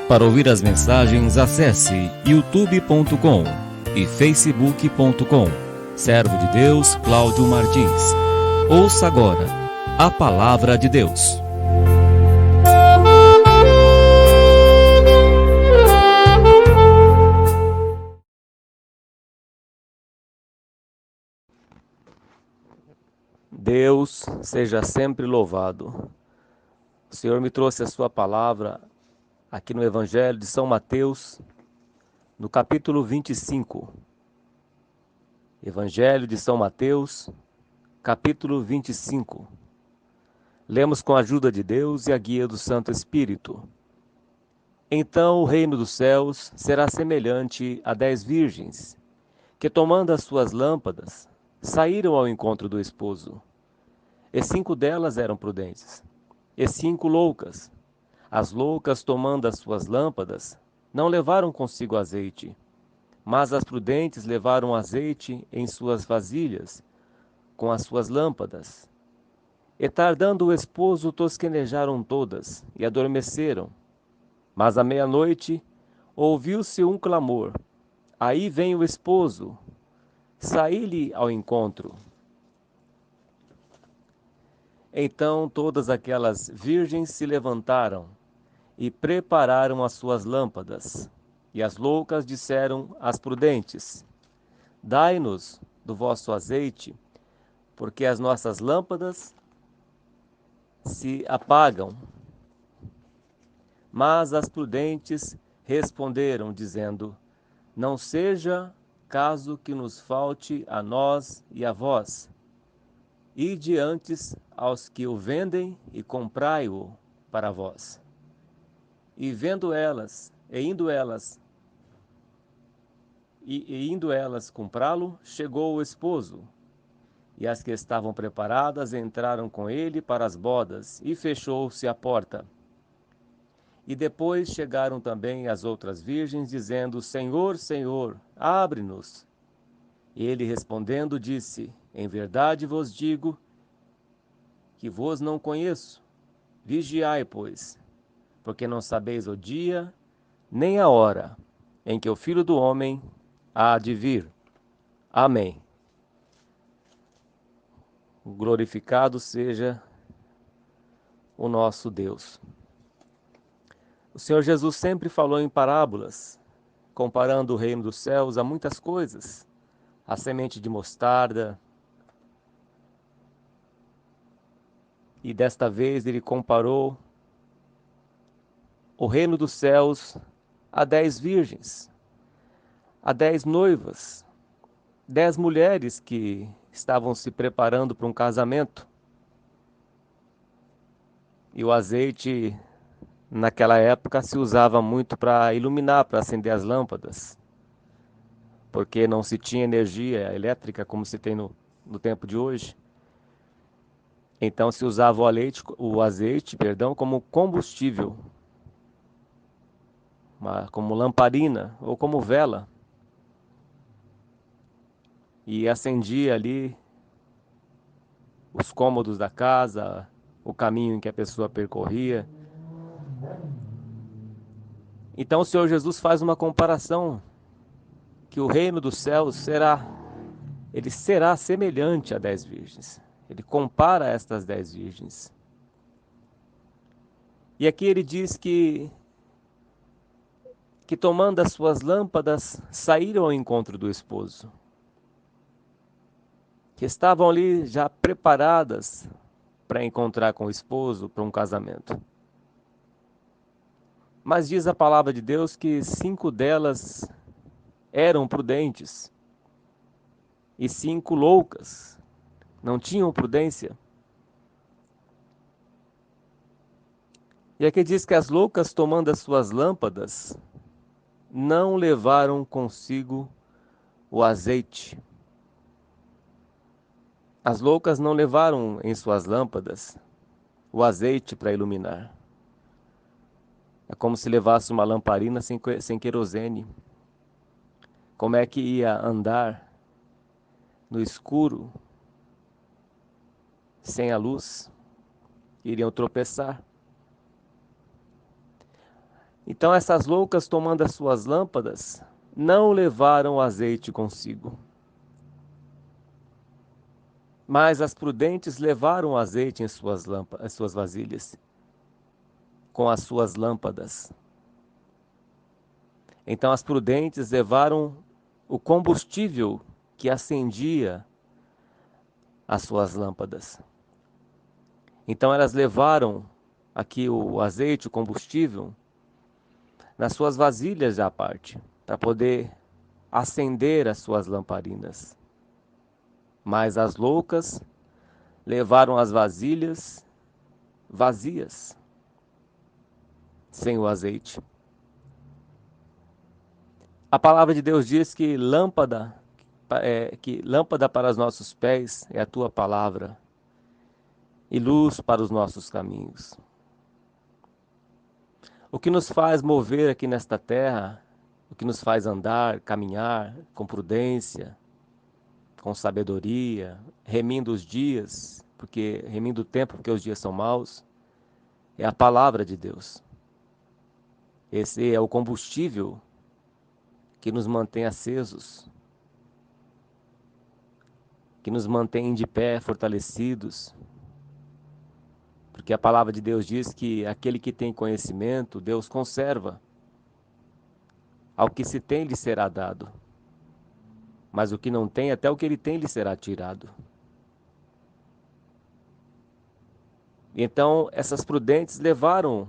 Para ouvir as mensagens, acesse youtube.com e facebook.com. Servo de Deus Cláudio Martins. Ouça agora a Palavra de Deus. Deus seja sempre louvado. O Senhor me trouxe a sua palavra aqui no Evangelho de São Mateus, no capítulo 25. Evangelho de São Mateus, capítulo 25. Lemos com a ajuda de Deus e a guia do Santo Espírito. Então o reino dos céus será semelhante a 10 virgens, que tomando as suas lâmpadas, saíram ao encontro do esposo. E 5 delas eram prudentes, e 5 loucas. As loucas, tomando as suas lâmpadas, não levaram consigo azeite, mas as prudentes levaram azeite em suas vasilhas, com as suas lâmpadas. E tardando o esposo, tosquenejaram todas, e adormeceram. Mas à meia-noite, ouviu-se um clamor: aí vem o esposo, saí-lhe ao encontro. Então todas aquelas virgens se levantaram e prepararam as suas lâmpadas. E as loucas disseram às prudentes: dai-nos do vosso azeite, porque as nossas lâmpadas se apagam. Mas as prudentes responderam, dizendo: não seja caso que nos falte a nós e a vós. Ide antes aos que o vendem e comprai-o para vós. E indo elas comprá-lo, chegou o esposo. E as que estavam preparadas entraram com ele para as bodas, e fechou-se a porta. E depois chegaram também as outras virgens, dizendo: Senhor, Senhor, abre-nos. E ele respondendo disse: em verdade vos digo que vos não conheço. Vigiai, pois, porque não sabeis o dia, nem a hora, em que o Filho do Homem há de vir. Amém. Glorificado seja o nosso Deus. O Senhor Jesus sempre falou em parábolas, comparando o reino dos céus a muitas coisas. A semente de mostarda. E desta vez ele comparou o reino dos céus a 10 virgens, a 10 noivas, 10 mulheres que estavam se preparando para um casamento. E o azeite, naquela época, se usava muito para iluminar, para acender as lâmpadas, porque não se tinha energia elétrica como se tem no tempo de hoje. Então se usava o azeite, como combustível, como lamparina ou como vela. E acendia ali os cômodos da casa, o caminho em que a pessoa percorria. Então o Senhor Jesus faz uma comparação, que o reino dos céus será semelhante a 10 virgens. Ele compara estas 10 virgens. E aqui ele diz que tomando as suas lâmpadas, saíram ao encontro do esposo. Que estavam ali já preparadas para encontrar com o esposo, para um casamento. Mas diz a palavra de Deus que 5 delas eram prudentes e 5 loucas, não tinham prudência. E aqui diz que as loucas, tomando as suas lâmpadas, não levaram consigo o azeite. As loucas não levaram em suas lâmpadas o azeite para iluminar. É como se levasse uma lamparina sem querosene. Como é que ia andar no escuro, sem a luz? Iriam tropeçar. Então essas loucas, tomando as suas lâmpadas, não levaram o azeite consigo. Mas as prudentes levaram o azeite em suas vasilhas, com as suas lâmpadas. Então as prudentes levaram o combustível que acendia as suas lâmpadas. Então elas levaram aqui o azeite, o combustível, nas suas vasilhas à parte, para poder acender as suas lamparinas. Mas as loucas levaram as vasilhas vazias, sem o azeite. A palavra de Deus diz que lâmpada para os nossos pés é a tua palavra e luz para os nossos caminhos. O que nos faz mover aqui nesta terra, o que nos faz andar, caminhar com prudência, com sabedoria, remindo os dias, remindo o tempo porque os dias são maus, é a palavra de Deus. Esse é o combustível que nos mantém acesos, que nos mantém de pé, fortalecidos. Porque a palavra de Deus diz que aquele que tem conhecimento, Deus conserva. Ao que se tem lhe será dado, mas o que não tem, até o que ele tem lhe será tirado. Então essas prudentes levaram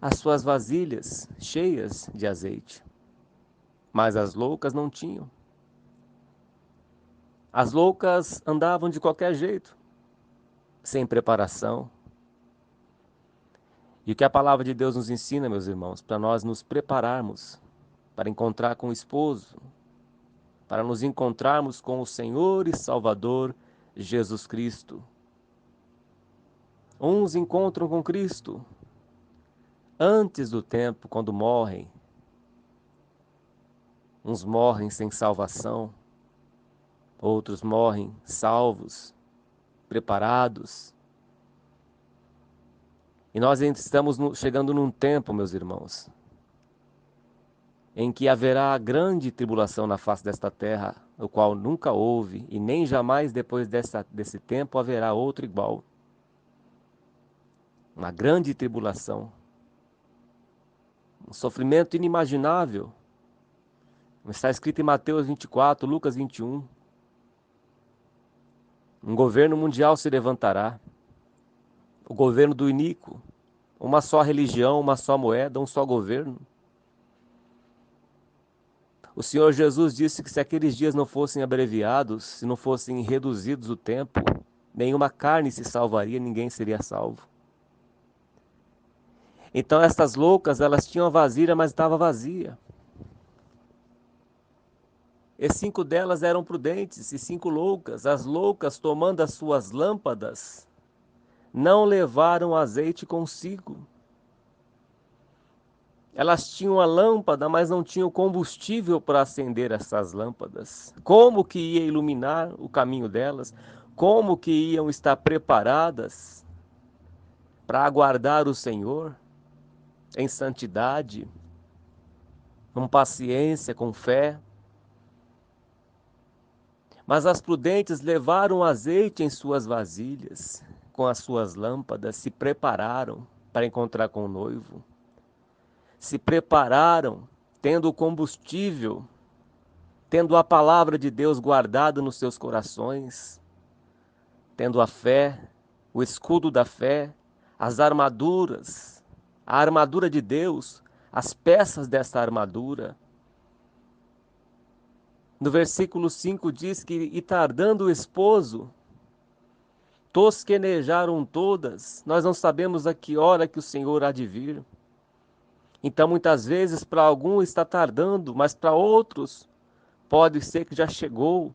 as suas vasilhas cheias de azeite, mas as loucas não tinham. As loucas andavam de qualquer jeito, sem preparação. E o que a palavra de Deus nos ensina, meus irmãos, para nós nos prepararmos para encontrar com o esposo, para nos encontrarmos com o Senhor e Salvador Jesus Cristo. Uns encontram com Cristo antes do tempo, quando morrem. Uns morrem sem salvação, outros morrem salvos, preparados. E nós estamos chegando num tempo, meus irmãos, em que haverá grande tribulação na face desta terra, o qual nunca houve e nem jamais depois desse tempo haverá outro igual. Uma grande tribulação, um sofrimento inimaginável. Está escrito em Mateus 24, Lucas 21. Um governo mundial se levantará, o governo do iníquo, uma só religião, uma só moeda, um só governo. O Senhor Jesus disse que se aqueles dias não fossem abreviados, se não fossem reduzidos o tempo, nenhuma carne se salvaria, ninguém seria salvo. Então estas loucas, elas tinham a vasilha, mas estava vazia. E 5 delas eram prudentes, e 5 loucas. As loucas, tomando as suas lâmpadas, não levaram azeite consigo. Elas tinham a lâmpada, mas não tinham combustível para acender essas lâmpadas. Como que ia iluminar o caminho delas? Como que iam estar preparadas para aguardar o Senhor em santidade, com paciência, com fé? Mas as prudentes levaram azeite em suas vasilhas, com as suas lâmpadas, se prepararam para encontrar com o noivo. Se prepararam, tendo o combustível, tendo a palavra de Deus guardada nos seus corações, tendo a fé, o escudo da fé, as armaduras, a armadura de Deus, as peças dessa armadura. No versículo 5 diz que, e tardando o esposo, tosquenejaram todas. Nós não sabemos a que hora que o Senhor há de vir. Então, muitas vezes, para alguns está tardando, mas para outros pode ser que já chegou.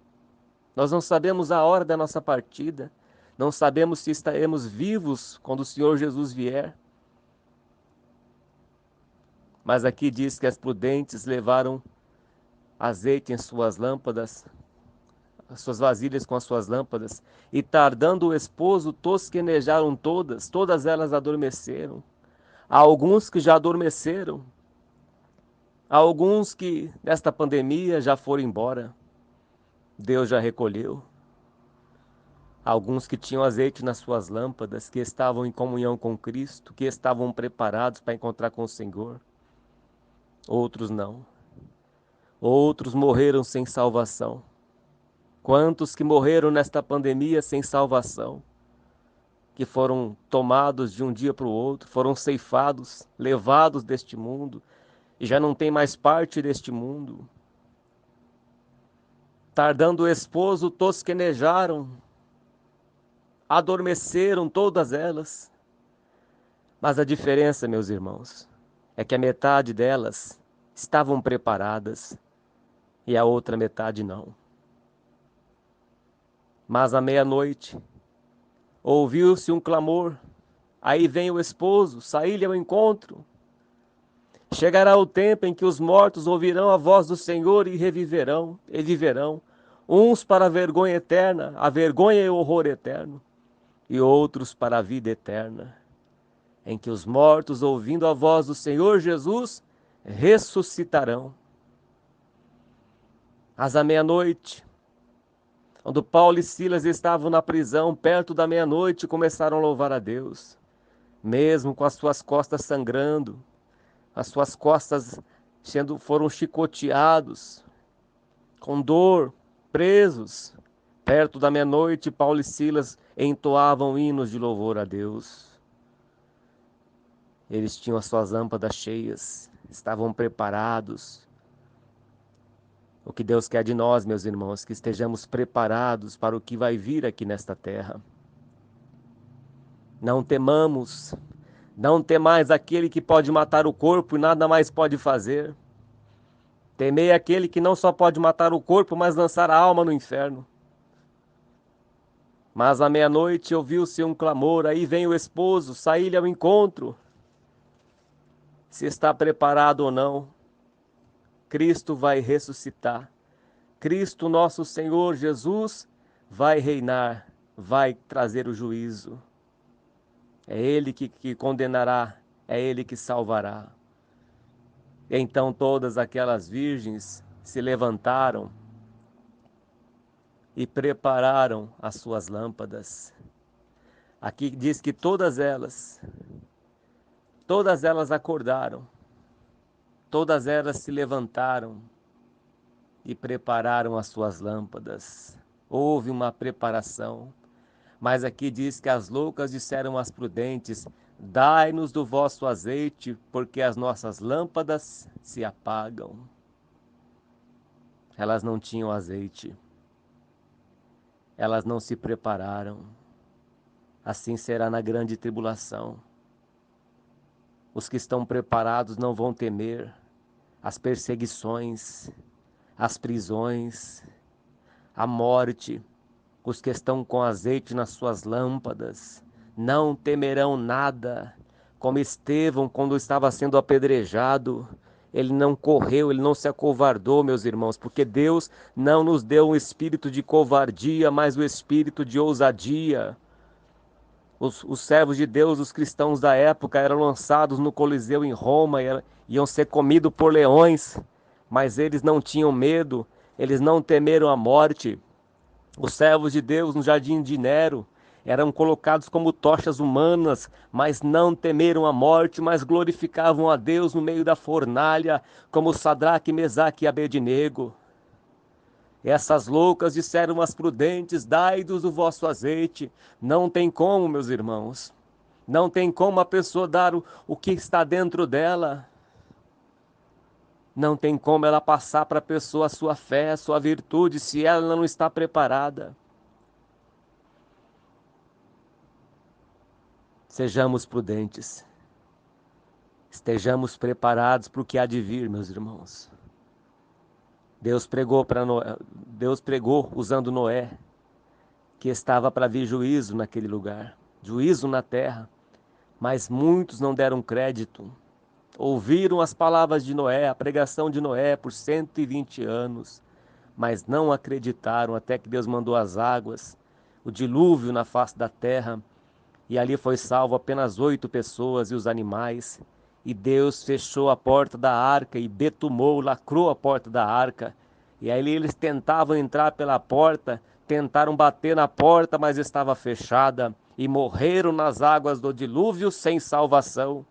Nós não sabemos a hora da nossa partida. Não sabemos se estaremos vivos quando o Senhor Jesus vier. Mas aqui diz que as prudentes levaram azeite em suas lâmpadas, as suas vasilhas com as suas lâmpadas, e tardando o esposo, tosquenejaram todas elas adormeceram. Há alguns que já adormeceram, há alguns que nesta pandemia já foram embora, Deus já recolheu. Há alguns que tinham azeite nas suas lâmpadas, que estavam em comunhão com Cristo, que estavam preparados para encontrar com o Senhor. Outros não. Outros morreram sem salvação. Quantos que morreram nesta pandemia sem salvação? Que foram tomados de um dia para o outro, foram ceifados, levados deste mundo, e já não tem mais parte deste mundo. Tardando o esposo, tosquenejaram, adormeceram todas elas. Mas a diferença, meus irmãos, é que a metade delas estavam preparadas e a outra metade não. Mas à meia-noite, ouviu-se um clamor, aí vem o esposo, saí-lhe ao encontro. Chegará o tempo em que os mortos ouvirão a voz do Senhor e reviverão, e viverão, uns para a vergonha eterna, a vergonha e o horror eterno, e outros para a vida eterna, em que os mortos, ouvindo a voz do Senhor Jesus, ressuscitarão. Mas à meia-noite, quando Paulo e Silas estavam na prisão, perto da meia-noite, começaram a louvar a Deus, mesmo com as suas costas sangrando, as suas costas foram chicoteados, com dor, presos. Perto da meia-noite, Paulo e Silas entoavam hinos de louvor a Deus. Eles tinham as suas lâmpadas cheias, estavam preparados. O que Deus quer de nós, meus irmãos, que estejamos preparados para o que vai vir aqui nesta terra. Não temamos, não temais aquele que pode matar o corpo e nada mais pode fazer. Temei aquele que não só pode matar o corpo, mas lançar a alma no inferno. Mas à meia-noite ouviu-se um clamor, aí vem o esposo, saí-lhe ao encontro. Se está preparado ou não, Cristo vai ressuscitar. Cristo, nosso Senhor Jesus, vai reinar, vai trazer o juízo. É Ele que condenará, é Ele que salvará. Então todas aquelas virgens se levantaram e prepararam as suas lâmpadas. Aqui diz que todas elas acordaram, todas elas se levantaram e prepararam as suas lâmpadas. Houve uma preparação, mas aqui diz que as loucas disseram às prudentes: dai-nos do vosso azeite, porque as nossas lâmpadas se apagam. Elas não tinham azeite, elas não se prepararam. Assim será na grande tribulação. Os que estão preparados não vão temer as perseguições, as prisões, a morte. Os que estão com azeite nas suas lâmpadas não temerão nada. Como Estevão, quando estava sendo apedrejado, ele não correu, ele não se acovardou, meus irmãos, porque Deus não nos deu um espírito de covardia, mas o espírito de ousadia. Os servos de Deus, os cristãos da época, eram lançados no Coliseu em Roma, iam ser comidos por leões, mas eles não tinham medo, eles não temeram a morte. Os servos de Deus no jardim de Nero eram colocados como tochas humanas, mas não temeram a morte, mas glorificavam a Deus no meio da fornalha, como Sadraque, Mesaque e Abednego. Essas loucas disseram às prudentes: dai-nos o vosso azeite. Não tem como, meus irmãos. Não tem como a pessoa dar o que está dentro dela. Não tem como ela passar para a pessoa a sua fé, a sua virtude, se ela não está preparada. Sejamos prudentes. Estejamos preparados para o que há de vir, meus irmãos. Deus pregou usando Noé, que estava para vir juízo naquele lugar, juízo na terra, mas muitos não deram crédito. Ouviram as palavras de Noé, a pregação de Noé por 120 anos, mas não acreditaram até que Deus mandou as águas, o dilúvio na face da terra, E ali foi salvo apenas 8 pessoas e os animais. E Deus fechou a porta da arca e betumou, lacrou a porta da arca. E aí eles tentavam entrar pela porta, tentaram bater na porta, mas estava fechada. E morreram nas águas do dilúvio sem salvação.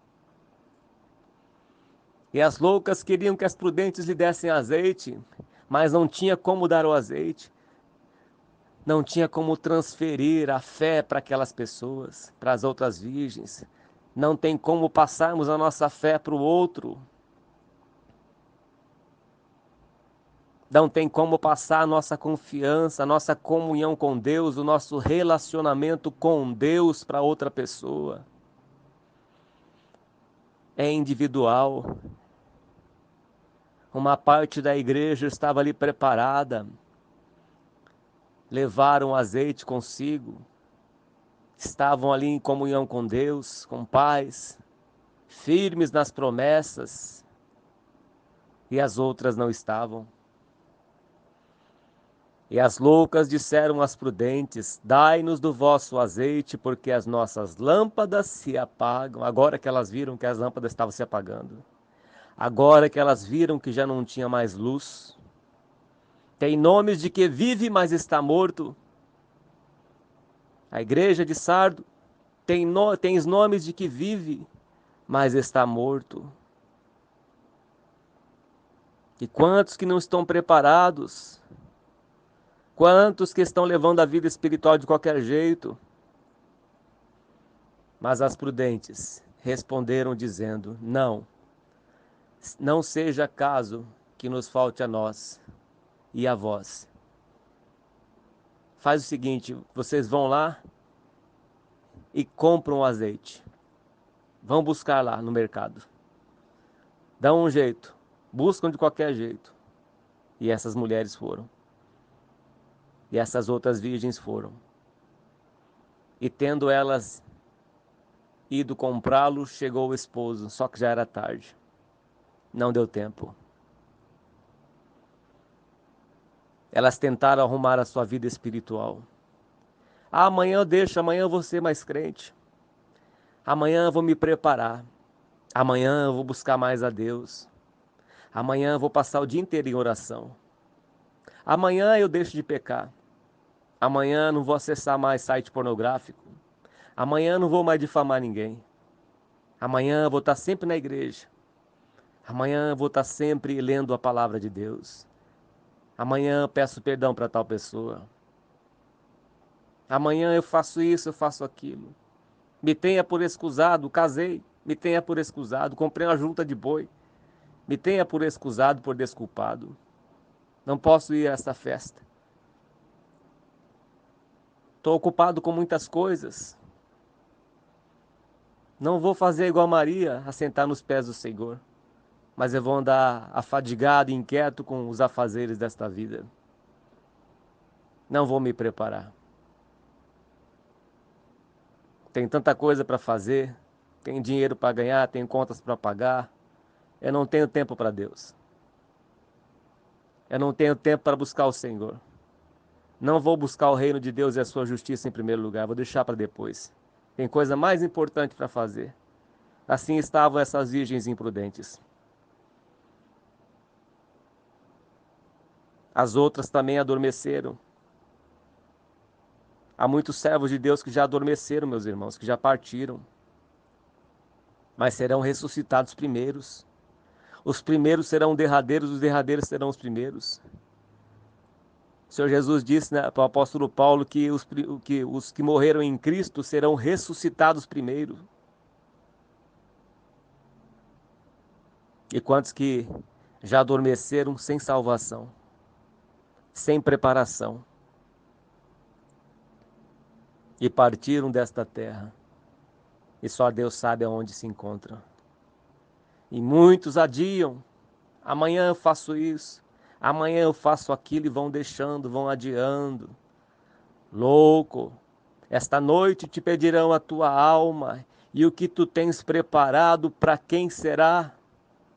E as loucas queriam que as prudentes lhe dessem azeite, mas não tinha como dar o azeite. Não tinha como transferir a fé para aquelas pessoas, para as outras virgens. Não tem como passarmos a nossa fé para o outro. Não tem como passar a nossa confiança, a nossa comunhão com Deus, o nosso relacionamento com Deus para outra pessoa. É individual. Uma parte da igreja estava ali preparada. Levaram azeite consigo. Estavam ali em comunhão com Deus, com paz, firmes nas promessas, e as outras não estavam. E as loucas disseram às prudentes: dai-nos do vosso azeite, porque as nossas lâmpadas se apagam. Agora que elas viram que as lâmpadas estavam se apagando, agora que elas viram que já não tinha mais luz, tem nomes de que vive, mas está morto. A igreja de Sardo tem nomes de que vive, mas está morto. E quantos que não estão preparados? Quantos que estão levando a vida espiritual de qualquer jeito? Mas as prudentes responderam dizendo: não, não seja caso que nos falte a nós e a vós. Faz o seguinte, vocês vão lá e compram o azeite. Vão buscar lá no mercado. Dão um jeito, buscam de qualquer jeito. E essas mulheres foram. E essas outras virgens foram. E tendo elas ido comprá-lo, chegou o esposo, só que já era tarde. Não deu tempo. Elas tentaram arrumar a sua vida espiritual. Ah, amanhã eu deixo, amanhã eu vou ser mais crente. Amanhã eu vou me preparar. Amanhã eu vou buscar mais a Deus. Amanhã eu vou passar o dia inteiro em oração. Amanhã eu deixo de pecar. Amanhã não vou acessar mais site pornográfico. Amanhã não vou mais difamar ninguém. Amanhã eu vou estar sempre na igreja. Amanhã eu vou estar sempre lendo a palavra de Deus. Amanhã eu peço perdão para tal pessoa. Amanhã eu faço isso, eu faço aquilo. Me tenha por excusado, casei. Me tenha por excusado, comprei uma junta de boi. Me tenha por excusado, por desculpado. Não posso ir a essa festa. Estou ocupado com muitas coisas. Não vou fazer igual Maria, assentar nos pés do Senhor. Mas eu vou andar afadigado e inquieto com os afazeres desta vida. Não vou me preparar. Tem tanta coisa para fazer, tem dinheiro para ganhar, tem contas para pagar. Eu não tenho tempo para Deus. Eu não tenho tempo para buscar o Senhor. Não vou buscar o reino de Deus e a sua justiça em primeiro lugar, vou deixar para depois. Tem coisa mais importante para fazer. Assim estavam essas virgens imprudentes. As outras também adormeceram. Há muitos servos de Deus que já adormeceram, meus irmãos, que já partiram. Mas serão ressuscitados primeiros. Os primeiros serão derradeiros, os derradeiros serão os primeiros. O Senhor Jesus disse, né, para o apóstolo Paulo que os que morreram em Cristo serão ressuscitados primeiro. E quantos que já adormeceram sem salvação, sem preparação, e partiram desta terra, e só Deus sabe aonde se encontram. E muitos adiam, amanhã eu faço isso, amanhã eu faço aquilo, e vão deixando, vão adiando. Louco, esta noite te pedirão a tua alma, e o que tu tens preparado, para quem será?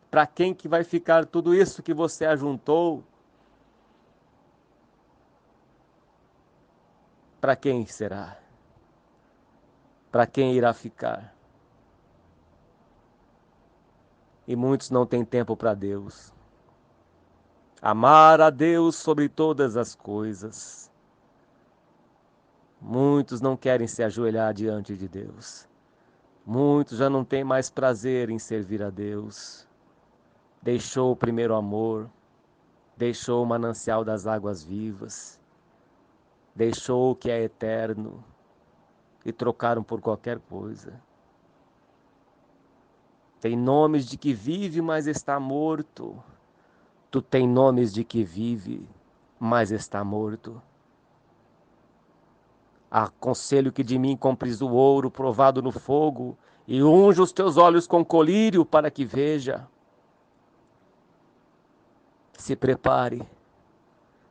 Para quem que vai ficar tudo isso que você ajuntou? Para quem será? para quem irá ficar. E muitos não têm tempo para Deus. Amar a Deus sobre todas as coisas. Muitos não querem se ajoelhar diante de Deus. Muitos já não têm mais prazer em servir a Deus. Deixou o primeiro amor, deixou o manancial das águas vivas, deixou o que é eterno e trocaram por qualquer coisa. Tem nomes de que vive, mas está morto. Tu tem nomes de que vive, mas está morto. Aconselho que de mim compres o ouro provado no fogo e unja os teus olhos com colírio para que veja. Se prepare,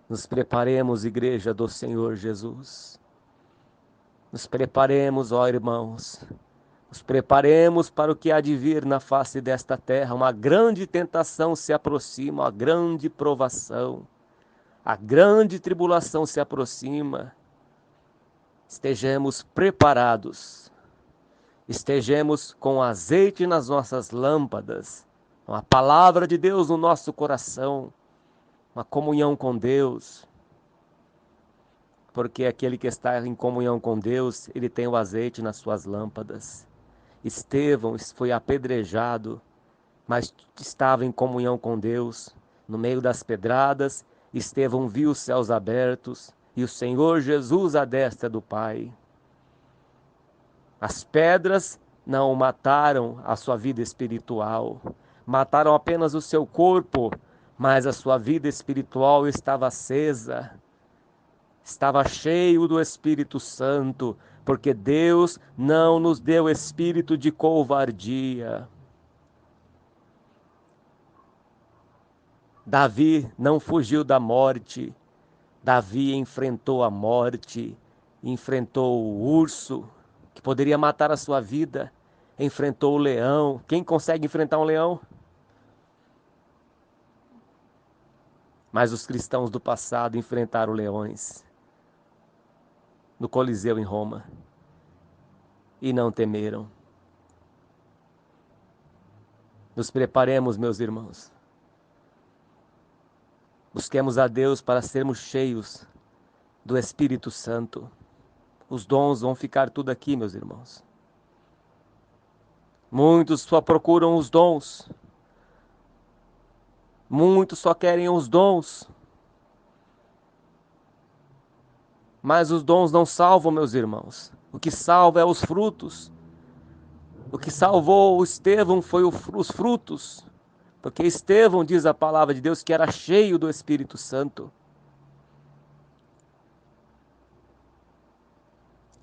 nos preparemos, igreja do Senhor Jesus. Nos preparemos, ó irmãos, nos preparemos para o que há de vir na face desta terra. Uma grande tentação se aproxima, uma grande provação, a grande tribulação se aproxima. Estejamos preparados, estejamos com azeite nas nossas lâmpadas, com a palavra de Deus no nosso coração, uma comunhão com Deus, porque aquele que está em comunhão com Deus, ele tem o azeite nas suas lâmpadas. Estevão foi apedrejado, mas estava em comunhão com Deus. No meio das pedradas, Estevão viu os céus abertos e o Senhor Jesus à destra do Pai. As pedras não mataram a sua vida espiritual, mataram apenas o seu corpo, mas a sua vida espiritual estava acesa, estava cheio do Espírito Santo, porque Deus não nos deu espírito de covardia. Davi não fugiu da morte, Davi enfrentou a morte, enfrentou o urso, que poderia matar a sua vida, enfrentou o leão. Quem consegue enfrentar um leão? Mas os cristãos do passado enfrentaram leões no Coliseu em Roma e não temeram. Nos preparemos, meus irmãos. Busquemos a Deus para sermos cheios do Espírito Santo. Os dons vão ficar tudo aqui, meus irmãos. Muitos só procuram os dons. Muitos só querem os dons. Mas os dons não salvam, meus irmãos. O que salva é os frutos. O que salvou o Estevão foi os frutos. Porque Estevão, diz a palavra de Deus, que era cheio do Espírito Santo.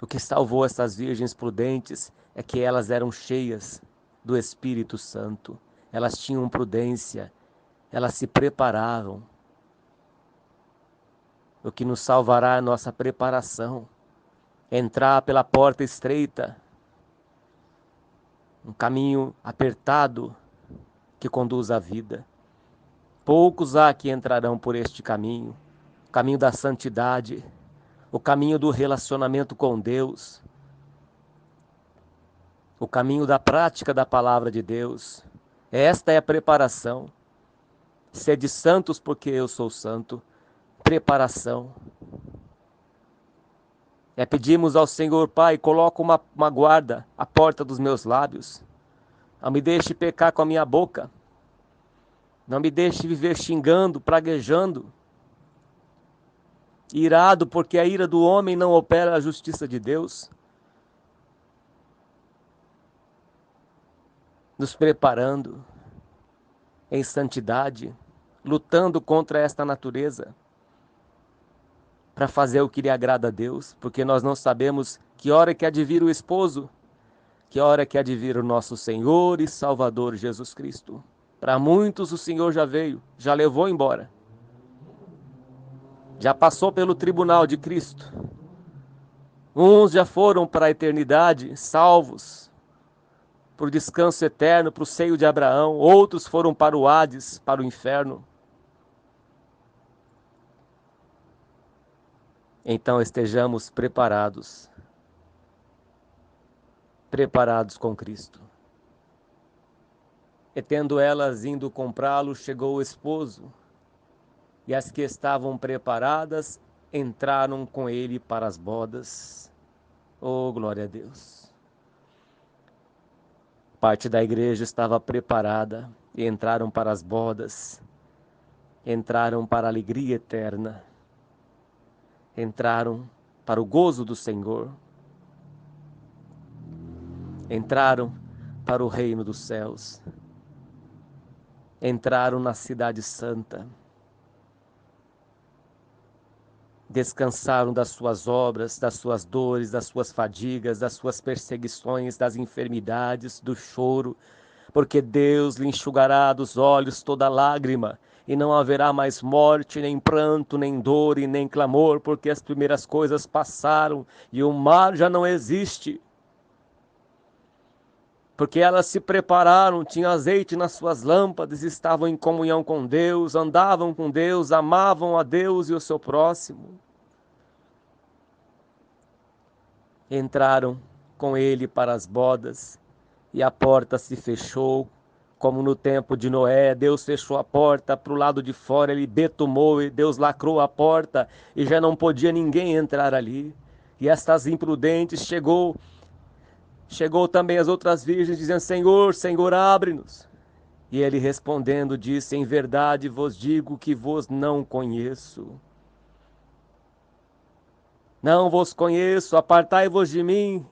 O que salvou essas virgens prudentes é que elas eram cheias do Espírito Santo. Elas tinham prudência, elas se preparavam. O que nos salvará é a nossa preparação. Entrar pela porta estreita, um caminho apertado que conduz à vida. Poucos há que entrarão por este caminho, o caminho da santidade, o caminho do relacionamento com Deus, o caminho da prática da palavra de Deus. Esta é a preparação. Sede santos porque eu sou santo. Preparação. É pedirmos ao Senhor, Pai, coloca uma guarda à porta dos meus lábios. Não me deixe pecar com a minha boca. Não me deixe viver xingando, praguejando. Irado, porque a ira do homem não opera a justiça de Deus. Nos preparando em santidade, lutando contra esta natureza, para fazer o que lhe agrada a Deus, porque nós não sabemos que hora que há de vir o esposo, que hora que há de vir o nosso Senhor e Salvador Jesus Cristo. Para muitos o Senhor já veio, já levou embora, já passou pelo tribunal de Cristo. Uns já foram para a eternidade, salvos, para o descanso eterno, para o seio de Abraão. Outros foram para o Hades, para o inferno. Então estejamos preparados. preparados com Cristo. E tendo elas indo comprá-lo, chegou o esposo, e as que estavam preparadas entraram com ele para as bodas. Oh, glória a Deus! Parte da igreja estava preparada e entraram para as bodas, entraram para a alegria eterna, entraram para o gozo do Senhor, entraram para o reino dos céus, entraram na cidade santa, descansaram das suas obras, das suas dores, das suas fadigas, das suas perseguições, das enfermidades, do choro, porque Deus lhe enxugará dos olhos toda lágrima, e não haverá mais morte, nem pranto, nem dor e nem clamor, porque as primeiras coisas passaram e o mar já não existe. Porque elas se prepararam, tinham azeite nas suas lâmpadas, estavam em comunhão com Deus, andavam com Deus, amavam a Deus e o seu próximo. Entraram com ele para as bodas, e a porta se fechou, como no tempo de Noé. Deus fechou a porta para o lado de fora, ele betumou e Deus lacrou a porta, e já não podia ninguém entrar ali. E estas imprudentes chegou também as outras virgens, dizendo: Senhor, Senhor, abre-nos. E ele respondendo disse: em verdade vos digo que vos não conheço. Não vos conheço, apartai-vos de mim,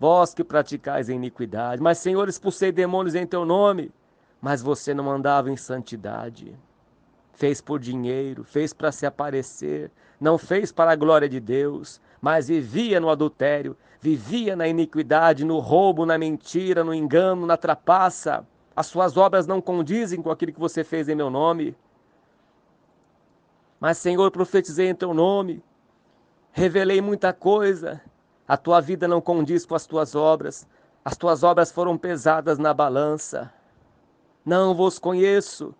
vós que praticais a iniquidade. Mas, Senhor, expulsei demônios em teu nome. Mas você não andava em santidade. Fez por dinheiro, fez para se aparecer, não fez para a glória de Deus, mas vivia no adultério, vivia na iniquidade, no roubo, na mentira, no engano, na trapaça. As suas obras não condizem com aquilo que você fez em meu nome. Mas, Senhor, profetizei em teu nome, revelei muita coisa. A tua vida não condiz com as tuas obras foram pesadas na balança. Não vos conheço.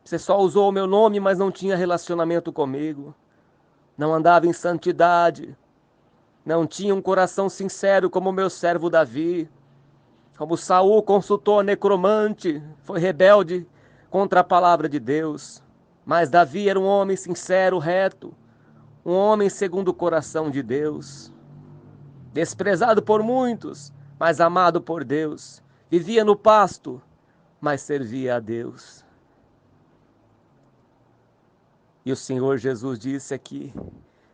Você só usou o meu nome, mas não tinha relacionamento comigo. Não andava em santidade. Não tinha um coração sincero como o meu servo Davi. Como Saul consultou a necromante, foi rebelde contra a palavra de Deus. Mas Davi era um homem sincero, reto, um homem segundo o coração de Deus. Desprezado por muitos, mas amado por Deus. Vivia no pasto, mas servia a Deus. E o Senhor Jesus disse aqui: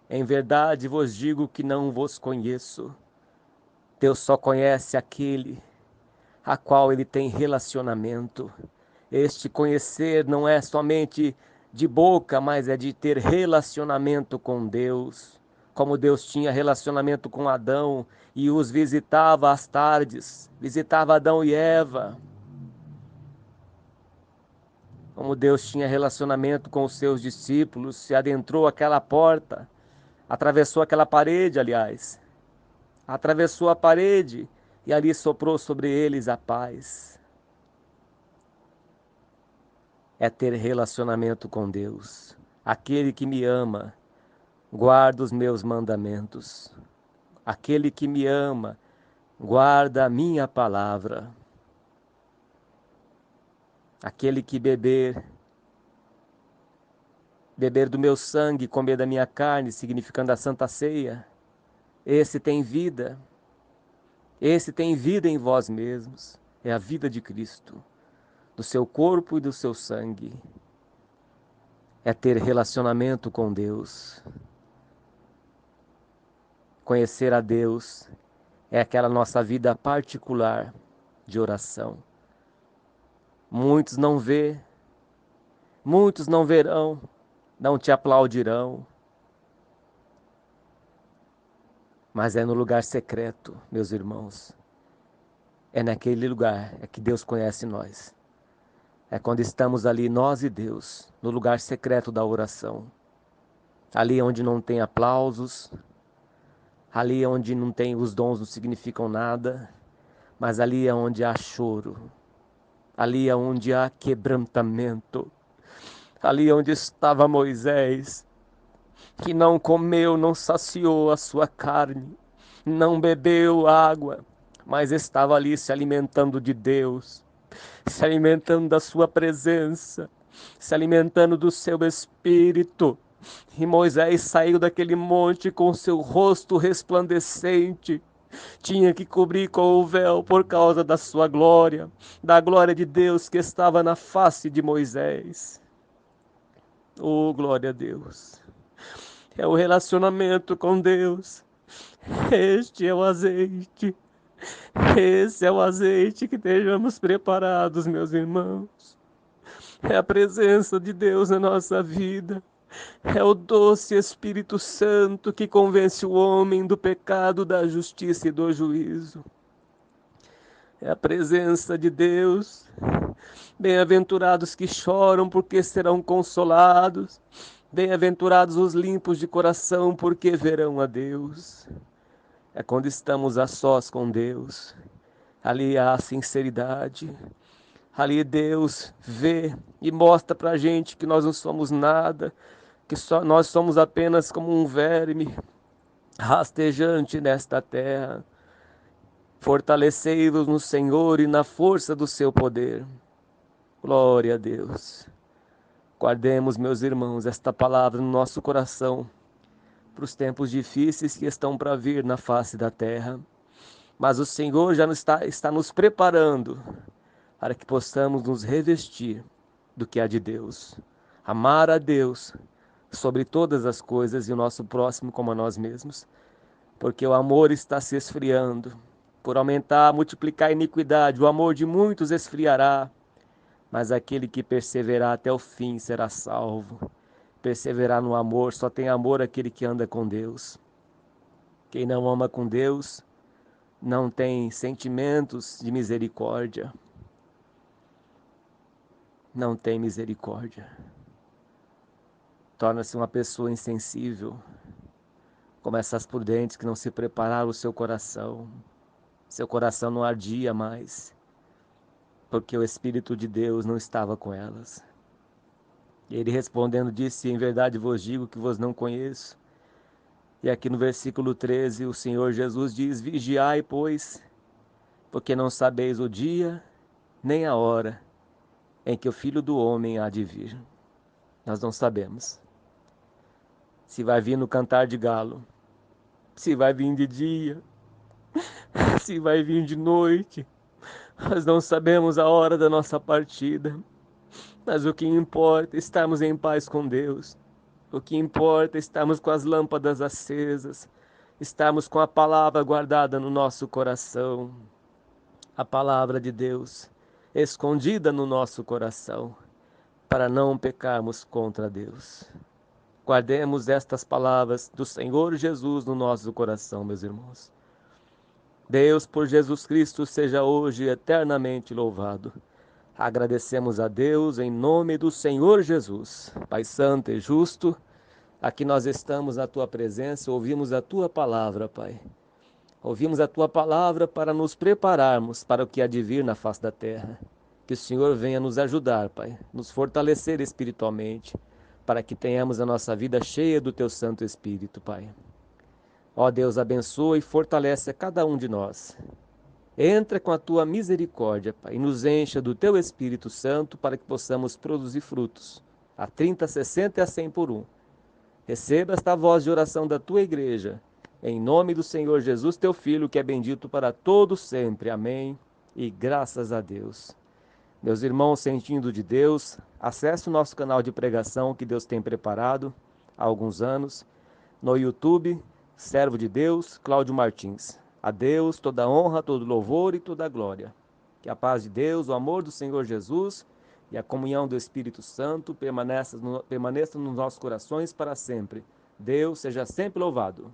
em verdade vos digo que não vos conheço. Deus só conhece aquele a qual ele tem relacionamento. Este conhecer não é somente de boca, mas é de ter relacionamento com Deus. Como Deus tinha relacionamento com Adão e os visitava às tardes, visitava Adão e Eva. Como Deus tinha relacionamento com os seus discípulos, se adentrou aquela porta, atravessou aquela parede, aliás, atravessou a parede e ali soprou sobre eles a paz. É ter relacionamento com Deus. Aquele que me ama, guarda os meus mandamentos. Aquele que me ama, guarda a minha palavra. Aquele que beber do meu sangue, comer da minha carne, significando a Santa Ceia, esse tem vida. Esse tem vida em vós mesmos. É a vida de Cristo, do seu corpo e do seu sangue. É ter relacionamento com Deus. Conhecer a Deus é aquela nossa vida particular de oração. Muitos não vê, muitos não verão, não te aplaudirão. Mas é no lugar secreto, meus irmãos. É naquele lugar é que Deus conhece nós. É quando estamos ali, nós e Deus, no lugar secreto da oração. Ali onde não tem aplausos, ali onde não tem, os dons não significam nada, mas ali é onde há choro, ali é onde há quebrantamento, ali onde estava Moisés, que não comeu, não saciou a sua carne, não bebeu água, mas estava ali se alimentando de Deus, se alimentando da sua presença, se alimentando do seu espírito. E Moisés saiu daquele monte com seu rosto resplandecente. Tinha que cobrir com o véu por causa da sua glória, da glória de Deus que estava na face de Moisés. Oh, glória a Deus! É o relacionamento com Deus. Este é o azeite. Esse é o azeite que estejamos preparados, meus irmãos. É a presença de Deus na nossa vida. É o doce Espírito Santo que convence o homem do pecado, da justiça e do juízo. É a presença de Deus. Bem-aventurados que choram, porque serão consolados. Bem-aventurados os limpos de coração, porque verão a Deus. É quando estamos a sós com Deus. Ali há sinceridade. Ali Deus vê e mostra para a gente que nós não somos nada, que nós somos apenas como um verme rastejante nesta terra. Fortalecei-vos no Senhor e na força do seu poder. Glória a Deus. Guardemos, meus irmãos, esta palavra no nosso coração para os tempos difíceis que estão para vir na face da terra. Mas o Senhor já está nos preparando para que possamos nos revestir do que há de Deus. Amar a Deus sobre todas as coisas e o nosso próximo como a nós mesmos. Porque o amor está se esfriando. Por aumentar, multiplicar a iniquidade, o amor de muitos esfriará. Mas aquele que perseverar até o fim será salvo. Perseverar no amor, só tem amor aquele que anda com Deus. Quem não ama com Deus, não tem sentimentos de misericórdia. Não tem misericórdia. Torna-se uma pessoa insensível, como essas prudentes que não se prepararam o seu coração. Seu coração não ardia mais, porque o Espírito de Deus não estava com elas. E ele respondendo disse: em verdade vos digo que vos não conheço. E aqui no versículo 13 o Senhor Jesus diz: vigiai, pois, porque não sabeis o dia nem a hora em que o Filho do Homem há de vir. Nós não sabemos se vai vir no cantar de galo, se vai vir de dia, se vai vir de noite. Nós não sabemos a hora da nossa partida, mas o que importa é estarmos em paz com Deus. O que importa é estarmos com as lâmpadas acesas, estarmos com a palavra guardada no nosso coração, a palavra de Deus escondida no nosso coração, para não pecarmos contra Deus. Guardemos estas palavras do Senhor Jesus no nosso coração, meus irmãos. Deus, por Jesus Cristo, seja hoje eternamente louvado. Agradecemos a Deus em nome do Senhor Jesus. Pai Santo e Justo, aqui nós estamos na Tua presença, ouvimos a Tua palavra, Pai. Ouvimos a Tua palavra para nos prepararmos para o que há de vir na face da terra. Que o Senhor venha nos ajudar, Pai, nos fortalecer espiritualmente, para que tenhamos a nossa vida cheia do Teu Santo Espírito, Pai. Ó Deus, abençoa e fortalece a cada um de nós. Entra com a Tua misericórdia, Pai, e nos encha do Teu Espírito Santo para que possamos produzir frutos, a 30, 60 e a 100 por um. Receba esta voz de oração da Tua igreja, em nome do Senhor Jesus, Teu Filho, que é bendito para todos sempre. Amém. E graças a Deus. Meus irmãos, sentindo de Deus, acesse o nosso canal de pregação que Deus tem preparado há alguns anos, no YouTube, Servo de Deus, Cláudio Martins. A Deus toda a honra, todo louvor e toda a glória. Que a paz de Deus, o amor do Senhor Jesus e a comunhão do Espírito Santo permaneça nos nossos corações para sempre. Deus seja sempre louvado.